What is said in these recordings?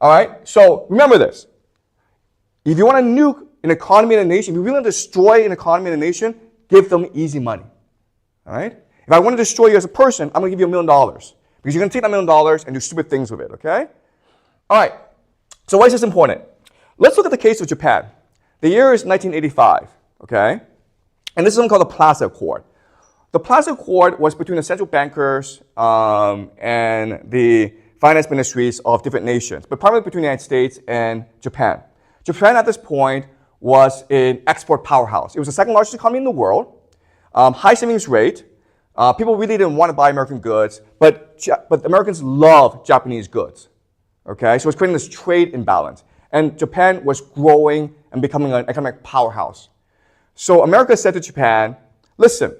All right? So remember this. If you want to nuke an economy and a nation, if you really want to destroy an economy and a nation, give them easy money. All right? If I want to destroy you as a person, I'm going to give you $1 million. Because you're going to take that $1 million and do stupid things with it, okay? All right. So why is this important? Let's look at the case of Japan. The year is 1985, okay? And this is something called the Plaza Accord. The Plaza Accord was between the central bankers and the finance ministries of different nations, but primarily between the United States and Japan. Japan at this point was an export powerhouse. It was the second largest economy in the world, high savings rate. People really didn't want to buy American goods, but Americans loved Japanese goods. Okay, so it's creating this trade imbalance. And Japan was growing and becoming an economic powerhouse. So America said to Japan, listen,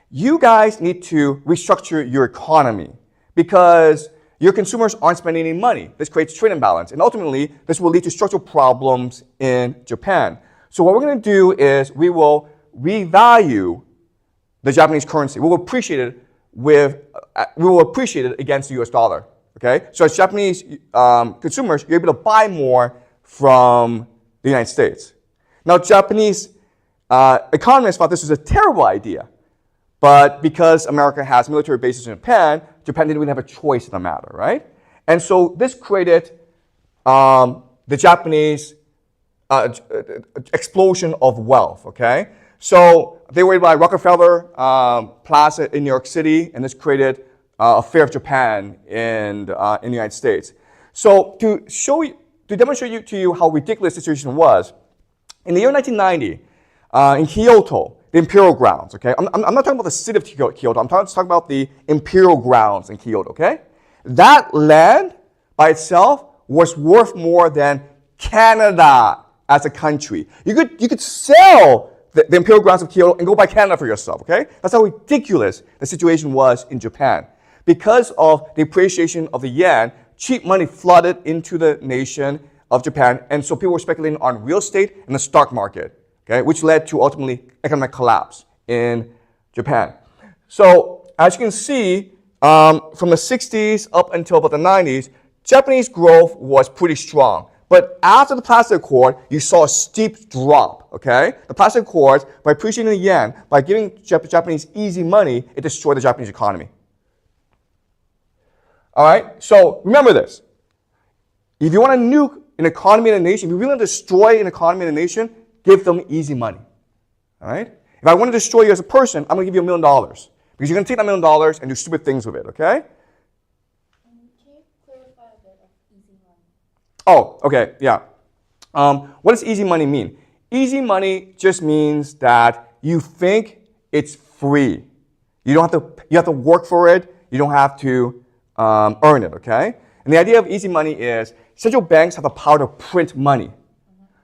you guys need to restructure your economy because your consumers aren't spending any money. This creates trade imbalance. And ultimately, this will lead to structural problems in Japan. So what we're going to do is we will revalue the Japanese currency. We will appreciate it against the US dollar. Okay? So as Japanese consumers, you're able to buy more from the United States. Now, Japanese economists thought this was a terrible idea. But because America has military bases in Japan, Japan didn't really have a choice in the matter, right? And so this created the Japanese explosion of wealth, okay? So they were able to buy Rockefeller Plaza in New York City, and this created a fear of Japan in the United States. So to demonstrate to you how ridiculous the situation was, in the year 1990, in Kyoto, the imperial grounds, okay? I'm not talking about the city of Kyoto. I'm talking about the imperial grounds in Kyoto, okay? That land by itself was worth more than Canada as a country. You could sell the imperial grounds of Kyoto and go buy Canada for yourself, okay? That's how ridiculous the situation was in Japan. Because of the appreciation of the yen, cheap money flooded into the nation of Japan, and so people were speculating on real estate and the stock market. Okay, which led to ultimately economic collapse in Japan. So as you can see, from the 60s up until about the 90s, Japanese growth was pretty strong. But after the Plaza Accord, you saw a steep drop, okay? The Plaza Accords, by appreciating the yen, by giving Japanese easy money, it destroyed the Japanese economy. All right, so remember this. If you want to nuke an economy and a nation, if you really want to destroy an economy and a nation, give them easy money, all right? If I want to destroy you as a person, I'm going to give you $1 million because you're going to take that $1 million and do stupid things with it, okay? Can you clarify a bit of easy money? Oh, okay, yeah. What does easy money mean? Easy money just means that you think it's free. You have to work for it. You don't have to earn it, okay? And the idea of easy money is central banks have the power to print money.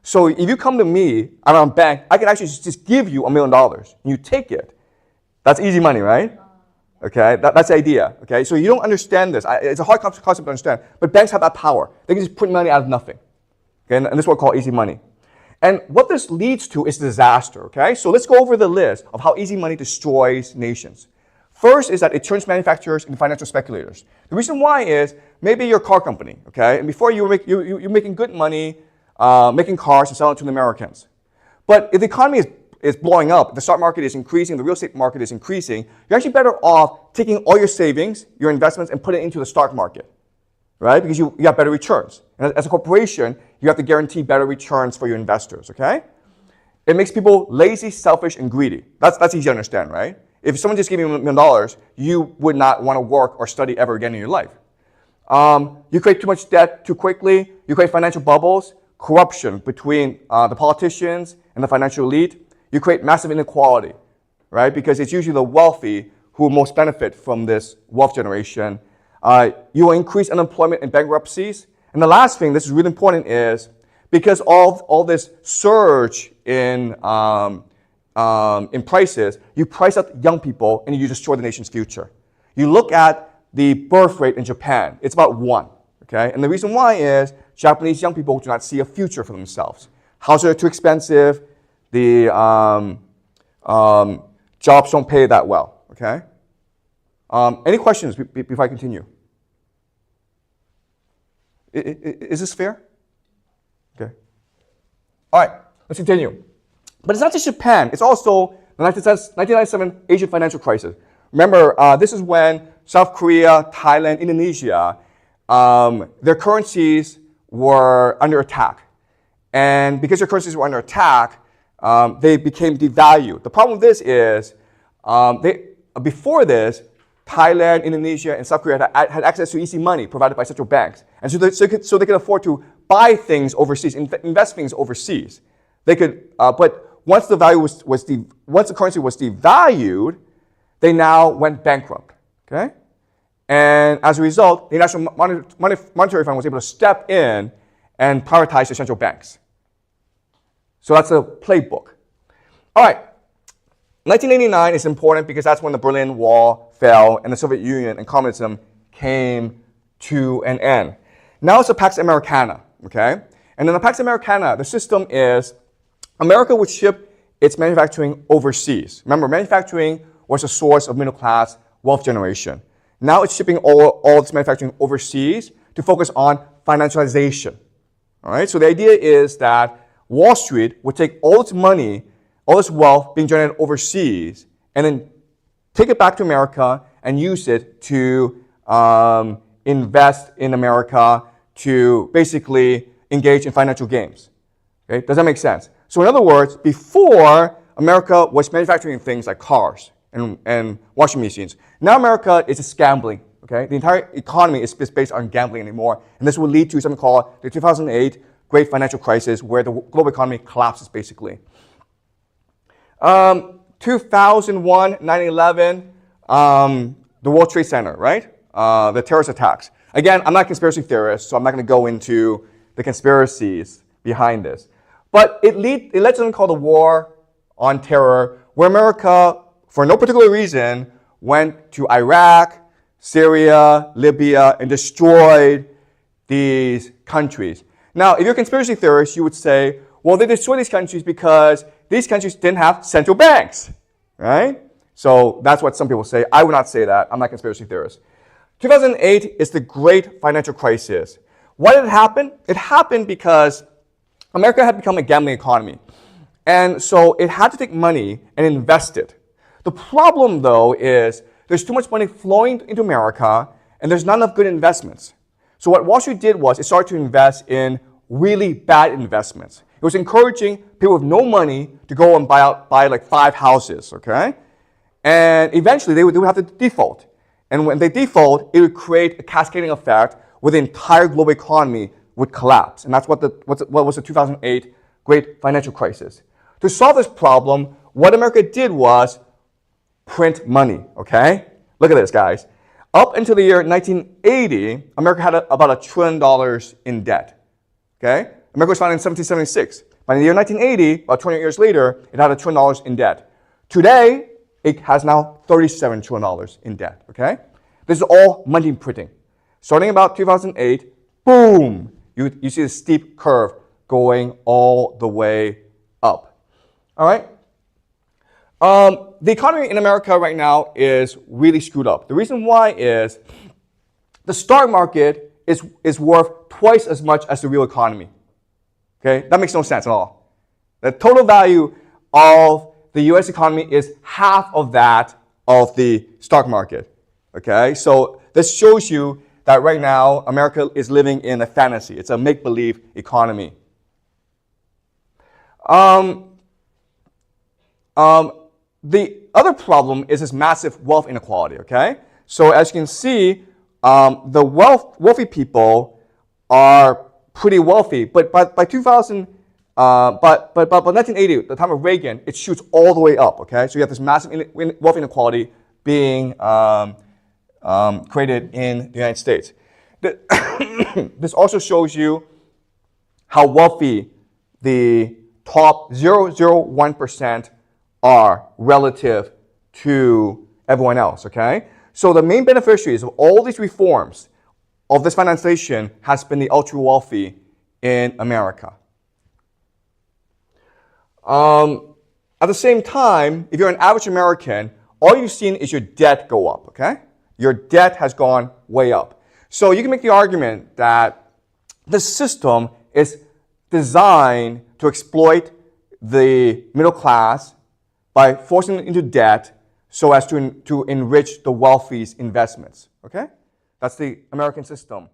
So if you come to me, I'm a bank, I can actually just give you $1 million. And you take it. That's easy money, right? Okay, that's the idea. Okay, so you don't understand this. It's a hard concept to understand. But banks have that power. They can just print money out of nothing. Okay, and this is what we call easy money. And what this leads to is disaster. Okay, so let's go over the list of how easy money destroys nations. First is that it turns manufacturers into financial speculators. The reason why is maybe you're a car company. Okay, and before you're making good money. Making cars and selling it to the Americans. But if the economy is blowing up, the stock market is increasing, the real estate market is increasing, you're actually better off taking all your savings, your investments, and putting it into the stock market, right? Because you have better returns. And as a corporation, you have to guarantee better returns for your investors, okay? It makes people lazy, selfish, and greedy. That's easy to understand, right? If someone just gave you $1 million, you would not want to work or study ever again in your life. You create too much debt too quickly, you create financial bubbles, corruption between the politicians and the financial elite, you create massive inequality, right? Because it's usually the wealthy who most benefit from this wealth generation. You will increase unemployment and bankruptcies. And the last thing, this is really important, is because all this surge in prices, you price out young people and you destroy the nation's future. You look at the birth rate in Japan, it's about 1. Okay? And the reason why is Japanese young people do not see a future for themselves. Houses are too expensive. The jobs don't pay that well. Okay? Any questions before I continue? Is this fair? Okay. All right, let's continue. But it's not just Japan. It's also the 1997 Asian financial crisis. Remember, this is when South Korea, Thailand, Indonesia, their currencies were under attack. And because their currencies were under attack, they became devalued. The problem with this is, before this, Thailand, Indonesia, and South Korea had access to easy money provided by central banks. And so they could afford to buy things overseas, invest things overseas. They could, but once the currency was devalued, they now went bankrupt. Okay, and as a result, the International Monetary Fund was able to step in and privatize the central banks. So that's a playbook. All right. 1989 is important because that's when the Berlin Wall fell and the Soviet Union and communism came to an end. Now it's the Pax Americana, okay? And in the Pax Americana, the system is America would ship its manufacturing overseas. Remember, manufacturing was a source of middle-class wealth generation. Now it's shipping all its manufacturing overseas to focus on financialization, all right? So the idea is that Wall Street would take all its money, all this wealth being generated overseas, and then take it back to America and use it to invest in America, to basically engage in financial games. Okay? Does that make sense? So in other words, before America was manufacturing things like cars and washing machines, now America is just gambling. Okay? The entire economy is based on gambling anymore, and this will lead to something called the 2008 Great Financial Crisis, where the global economy collapses basically. 2001, 9/11, the World Trade Center, right? The terrorist attacks. Again, I'm not a conspiracy theorist, so I'm not going to go into the conspiracies behind this. But it led to something called the War on Terror, where America, for no particular reason, went to Iraq, Syria, Libya, and destroyed these countries. Now, if you're a conspiracy theorist, you would say, well, they destroyed these countries because these countries didn't have central banks, right? So that's what some people say. I would not say that. I'm not a conspiracy theorist. 2008 is the great financial crisis. Why did it happen? It happened because America had become a gambling economy. And so it had to take money and invest it. The problem, though, is there's too much money flowing into America, and there's not enough good investments. So what Wall Street did was it started to invest in really bad investments. It was encouraging people with no money to go and buy like 5 houses, okay? And eventually they would have to default. And when they default, it would create a cascading effect where the entire global economy would collapse. And that's what was the 2008 Great Financial Crisis. To solve this problem, what America did was print money, okay? Look at this, guys. Up until the year 1980, America had about $1 trillion in debt, okay? America was founded in 1776. By the year 1980, about 20 years later, it had $1 trillion in debt. Today, it has now $37 trillion in debt, okay? This is all money printing. Starting about 2008, boom, you see the steep curve going all the way up, all right? The economy in America right now is really screwed up. The reason why is the stock market is worth twice as much as the real economy. Okay, that makes no sense at all. The total value of the U.S. economy is half of that of the stock market. Okay, so this shows you that right now America is living in a fantasy. It's a make-believe economy. The other problem is this massive wealth inequality. Okay, so as you can see, the wealthy people are pretty wealthy, but by 1980, the time of Reagan, it shoots all the way up. Okay, so you have this massive wealth inequality being created in the United States. This also shows you how wealthy the top 0.001% are relative to everyone else. Okay, so the main beneficiaries of all these reforms of this financialization has been the ultra wealthy in America. At the same time, if you're an average American, all you've seen is your debt go up, okay? Your debt has gone way up. So you can make the argument that the system is designed to exploit the middle class by forcing them into debt so as to enrich the wealthy's investments. Okay? That's the American system.